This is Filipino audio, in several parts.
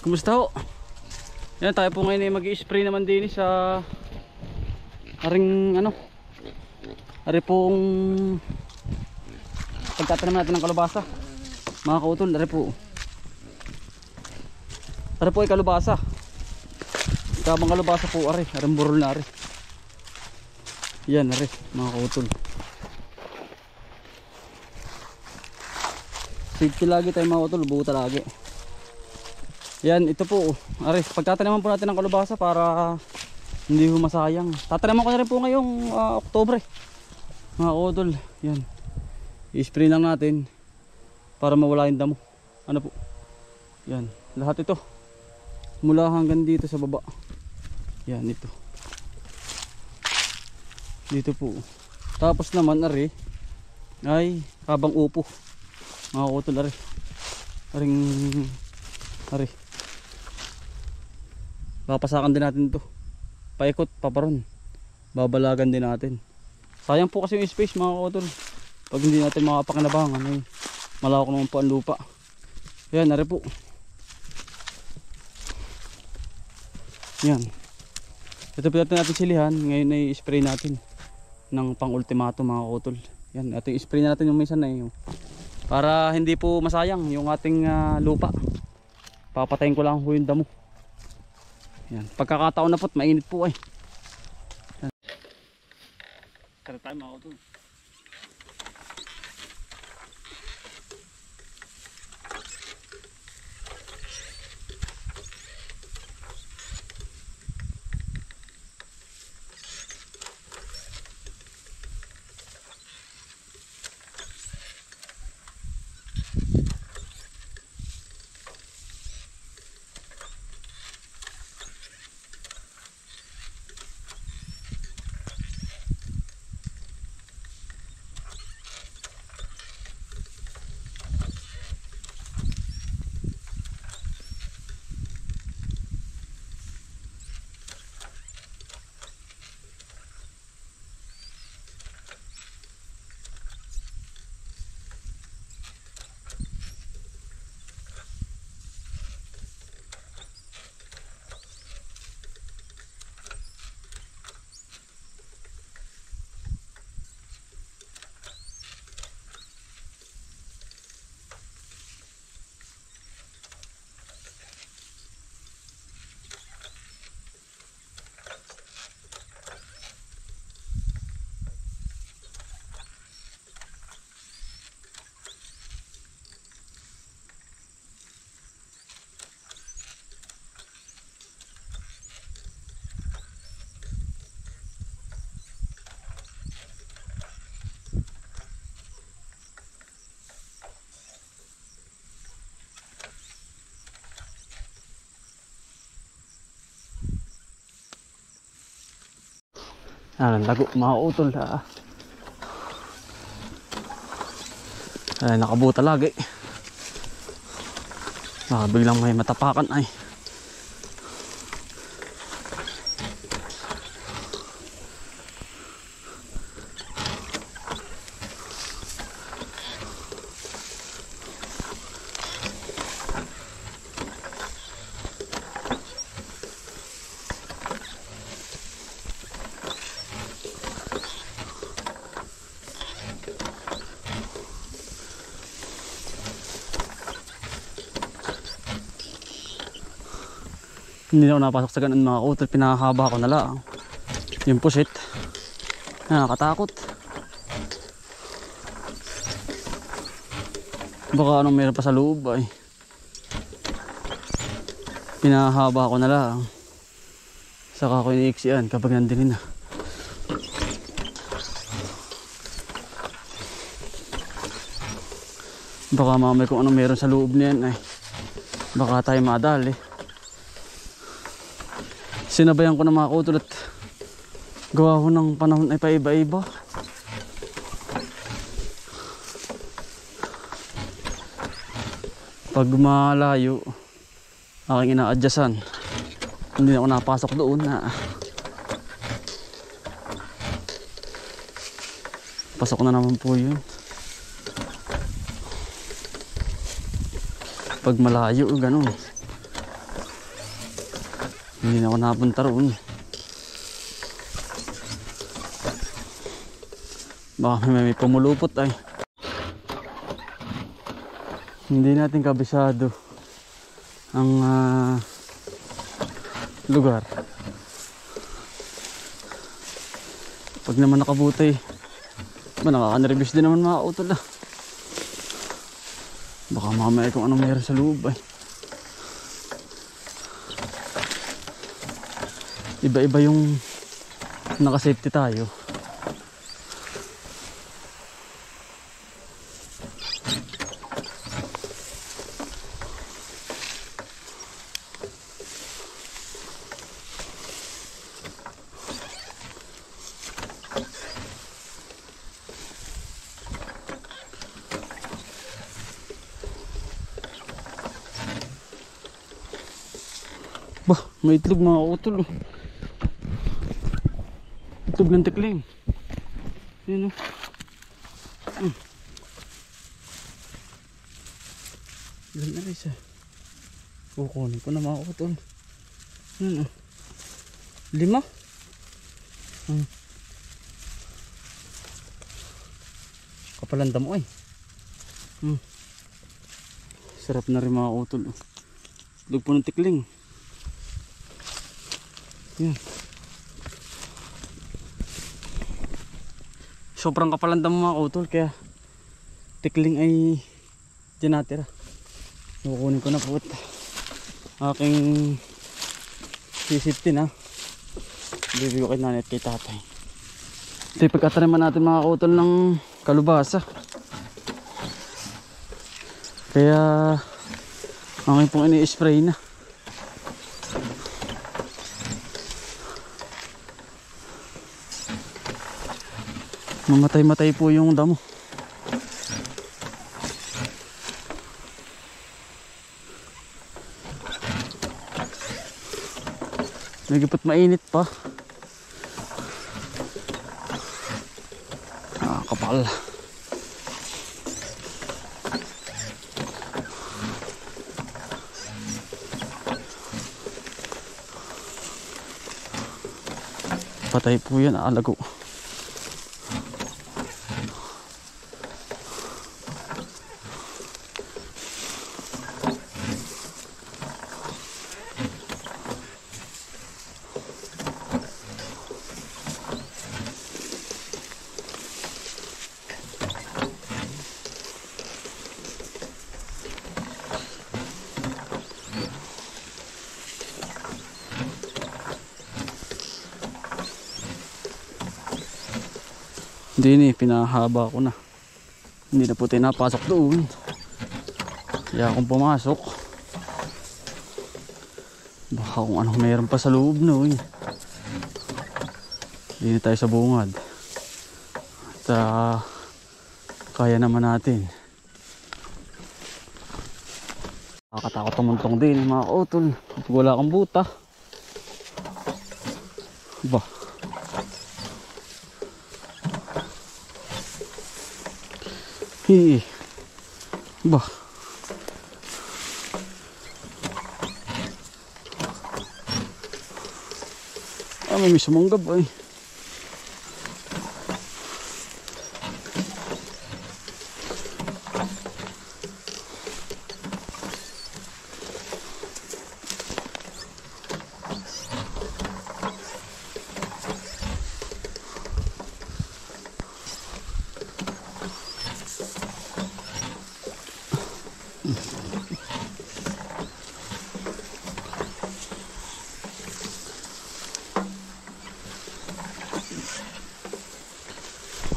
Kumusta ho? Yan, tayo po ngayon ay mag-i-spray naman din sa aring ano, ari pong pagtatanim natin ng kalabasa. Mga kautol, ari po ay kalabasa. Kabang kalabasa po ari, aring burol na ari. Yan ari, mga kautol. Safety lagi tayo mga kautol, buta lagi. Yan, ito po ari, pagtataniman po natin ng kalabasa para hindi ho masayang. Tataniman ko na rin po ngayong Oktubre mga kautol. Yan, i-spray lang natin para mawala yung damo. Ano po, yan, lahat ito mula hanggang dito sa baba. Yan, ito dito po. Tapos naman ari ay kabang upo mga kautol. Ari papasakan din natin ito, paikot paparon, babalagan din natin. Sayang po kasi yung space mga kautol pag hindi natin makapakinabangan. Ay malawak naman po ang lupa. Yan, ari po. Yan, ito po natin silihan. Ngayon ay spray natin ng pang ultimato mga kautol. Yan, ito i-spray natin yung minsan na yun para hindi po masayang yung ating lupa. Papatayin ko lang po yung damo. Yan, pagkakataon na po't mainit po ay. Tara tayo mga kautol. Ang lago mga utol ha. Ay, nakabuta lagi. Biglang may matapakan ay. Hindi na ako napasok sa ganun mga kautol. Pinahaba ko na lang yung pusit. Nakakatakot. Baka anong meron pa sa loob ay. Pinahaba ko na lang. Saka ko iniiksian kapag nandinin na. Baka mamay kung anong meron sa loob niyan ay baka tayo madali. Sinabayan ko na mga kautol at gawa ko ng panahon ay paiba-iba. Pag malayo aking ina-adjustan, hindi na ako napasok doon na pasok na naman po yun. Pag malayo ganun Hindi na ako napunta roon. Baka may pumulupot ay. Hindi natin kabisado ang lugar. Pag naman nakabutay, nakaka-nervous din naman mga utol. Baka mamaya kung anong meron sa loob ay. Iba-iba yung naka-safety tayo. Bah, may itlog mga utol. Itlog ng tikling. Yan o. Ilan na rin siya. Kukunin ko na mga utol. Yan o. 5. Kapalanda mo ay. Sarap na rin mga utol. Itlog po ng tikling. Yan. Sobrang kapalanda mo mga utol, kaya tikling ay dyan natira. Kukunin ko na po aking C15 ha. Bibigyan ko kay nanay at kay tatay. Ito yung pagkataniman natin mga utol ng kalubasa. Kaya aking pong ini-spray na. Mamatay-matay po yung damo. Nagipot mainit pa. Kapal. Patay po yan, alago. Hindi ni, pinahaba ko na. Hindi na po tayo napasok doon. Kaya akong pumasok, baka kung anong meron pa sa loob noon. Hindi tayo sa bungad. At kaya naman natin. Nakakatakot tumuntong din mga kautol kapag wala kang buta. Bah, bah. May sumanggab ay.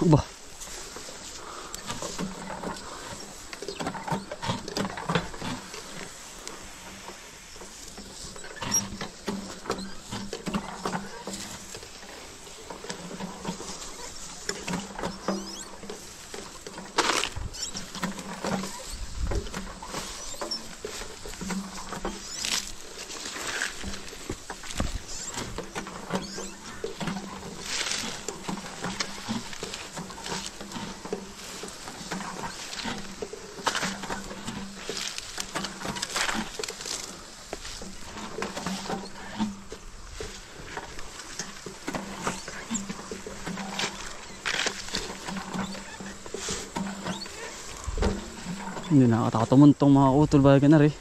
Bah. Hindi nakakatumuntong mga utol bagay na rin.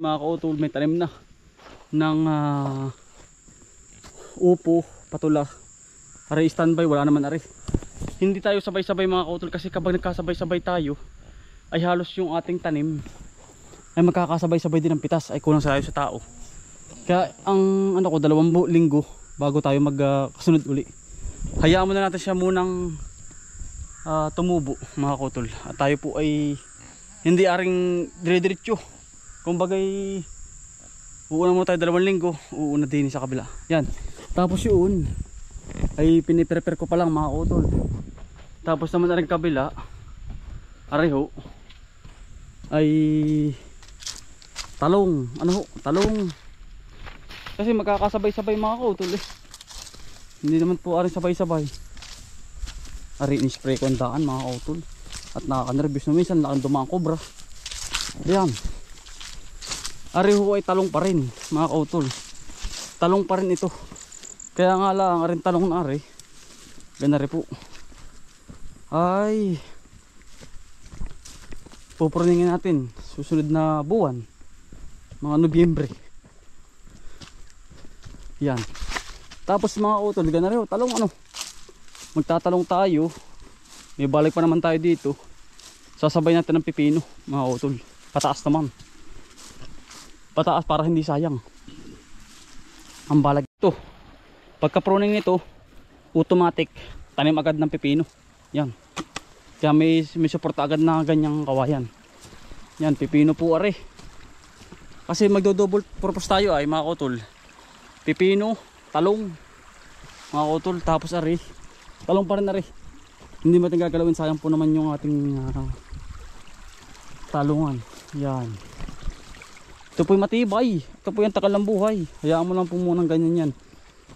Mga kautol, may tanim na ng upo, patula. Aray standby, wala naman aray. Hindi tayo sabay-sabay mga kautol kasi kapag nagkasabay-sabay tayo ay halos yung ating tanim ay magkakasabay-sabay din ng pitas, ay kulang sa tao. Kaya ang ano ko, 2 linggo bago tayo magkasunod uli. Hayaan mo na natin siya munang tumubo mga kautol. At tayo po ay hindi aring dire-diretso. Kumbagay uuna mo tayo 2 linggo, uuna din sa kabila. Yan. Tapos yun ay piniprepare ko pa lang mga kautol. Tapos naman na rin kabila areho ay talong. Ano ho? Talong. Kasi magkakasabay-sabay mga kautol eh. Hindi naman po aring sabay-sabay. Ari in-spray ko ang daan mga kautol. At nakaka-nervous na minsan, nakang dumaan kobra. Ayan. Ari ho ay talong pa rin mga kautol. Talong pa rin ito. Kaya nga lang aring talong na ari. Ganari po. Ay pupurningin natin susunod na buwan. Mga Nobyembre. Yan. Tapos mga kautol, ganari ho, talong ano. Magtatalong tayo. May balik pa naman tayo dito. Sasabay natin ng pipino mga kautol. Pataas naman. Pataas para hindi sayang ang balag ito. Pagka pruning nito automatic tanim agad ng pipino. Yan. Kaya may suporta agad na ganyang kawayan. Yan, pipino po are. Kasi magdo-double purpose tayo ay mga kautol. Pipino, talong mga kautol, tapos are talong pa rin are. Hindi mo natin gagalawin, sayang po naman yung ating talungan. Yan. Ito po yung matibay. Ito po yung takal ng buhay. Hayaan mo lang po munang ganyan yan.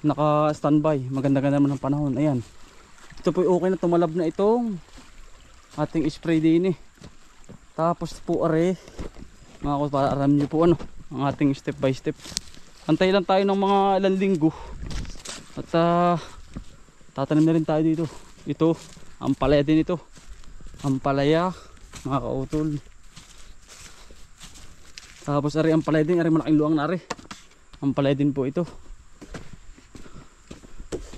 Naka standby. Maganda-ganda naman ng panahon. Ayan. Ito po yung okay na tumalab na itong ating spray din eh. Tapos po are mga ko, para aram nyo po ano ang ating step by step. Antay lang tayo ng mga ilang linggo. At tatanim na rin tayo dito. Ito. Ampalaya din ito. Ampalaya. Mga kautol. Tapos ari ang palay din, ari malaking luang na ari. Ang palay din po ito.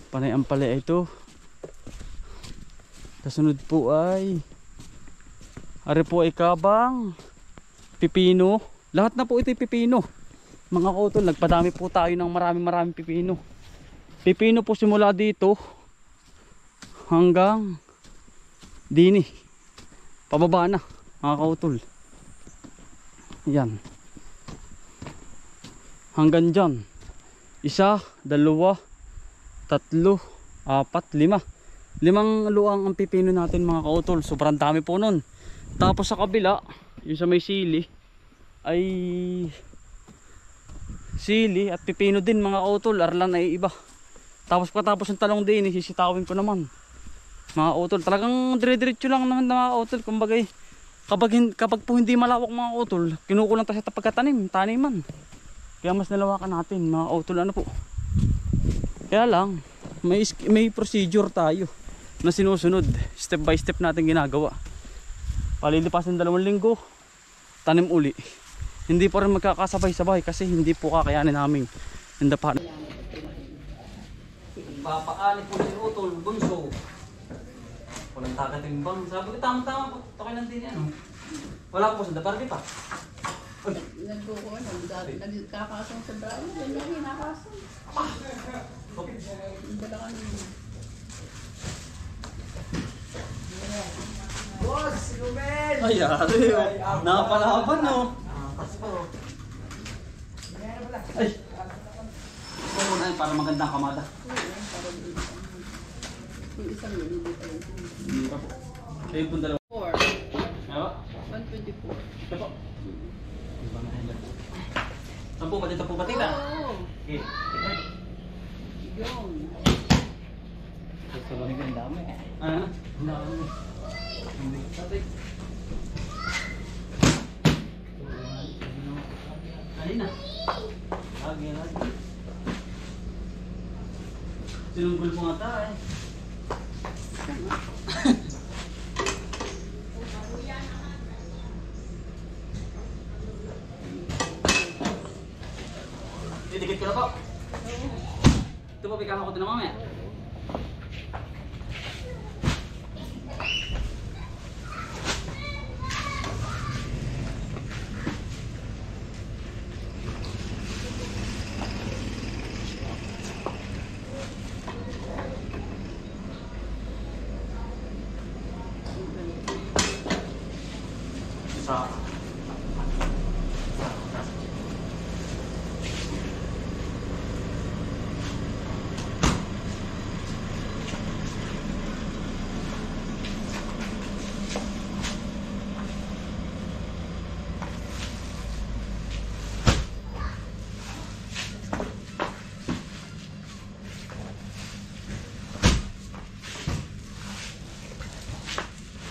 Panay ang palay ito. Kasunod po ay ari po ay kabang, pipino. Lahat na po ito ay pipino. Mga kautol, nagpadami po tayo ng maraming pipino. Pipino po simula dito hanggang dini. Pababa na mga kautol. Yan. Hanggang dyan 1, 2, 3, 4, 5 luang ang pipino natin mga kautol. Sobrang dami po nun. Tapos sa kabila yung sa may sili ay sili at pipino din mga kautol. Arlan ay iba. Tapos pagkatapos ng talong din, sisitawin ko naman. Mga utol, talagang dire-diretso lang naman na mga utol. Kumbaga kapag po hindi malawak mga utol, kinukulang tayo sa taniman. Kaya mas nalawakan natin mga utol, ano po. Kaya lang, may procedure tayo na sinusunod. Step by step natin ginagawa. Palilipasin 2 linggo, tanim uli. Hindi pa rin magkakasabay-sabay kasi hindi po kakayanin namin indapan. Papaani po si utol, bunso. Walang takatimbang. Sabi ko tama-tama po. Okay lang din yan. Wala po sa dapardi pa. Nagbuko ano, nagkakasang sa daan. Ganyan, hinakasang. Dala ka naman. Boss, Ruben! Ay, ari. Napalaban, no? Ay. Ito muna yun para magandang kamada. Yung isang yun, hindi pa yun. Hindi pa po. Kayo po 2. 4. Ano? 124. Ito po. Saan po ba? Dito po ba tita? Oo. Okay. Yung. Gusto mo rin ang dami. Ano? Ang dami. Hindi. Tatay. Ayun na. Lagi. Sinunggol mo nga tayo. Didikit ko na po. Ito po, bigyan ko ito na mamaya. Sa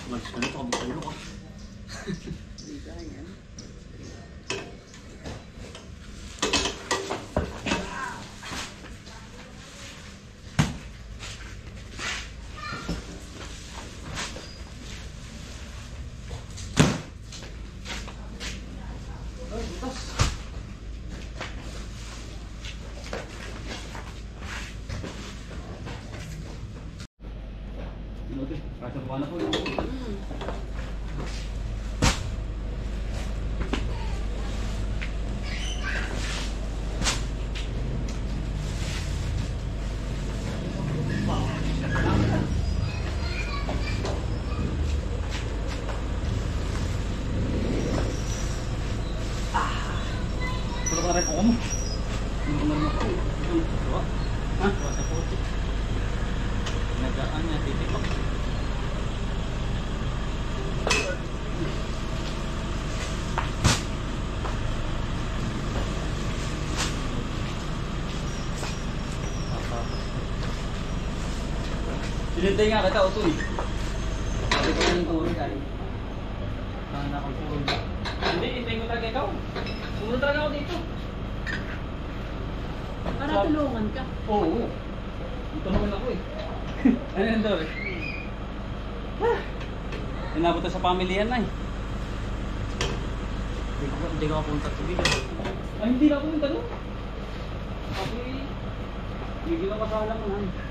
magsulit ako, magsulit ako. Ganyan. Kasya po na po yun. Puro ka rin ako mo. Hindi ko na rin ako. Ha? Sa puti. Nagaan niya, titipak. Sinintay nga kita, Utoy. Sabi ko yung turo dahil. Sana akong puro. Hindi, hintayin ko talaga ikaw. Sumunod talaga ako dito. Para tulungan ka. Oo. Ito naman ako eh. Ano yan daw eh? Inabot na sa pamilyan na eh. Hindi ka punta sa video. Ay, hindi na ako punta doon. Ako eh. Hindi na kasalang na.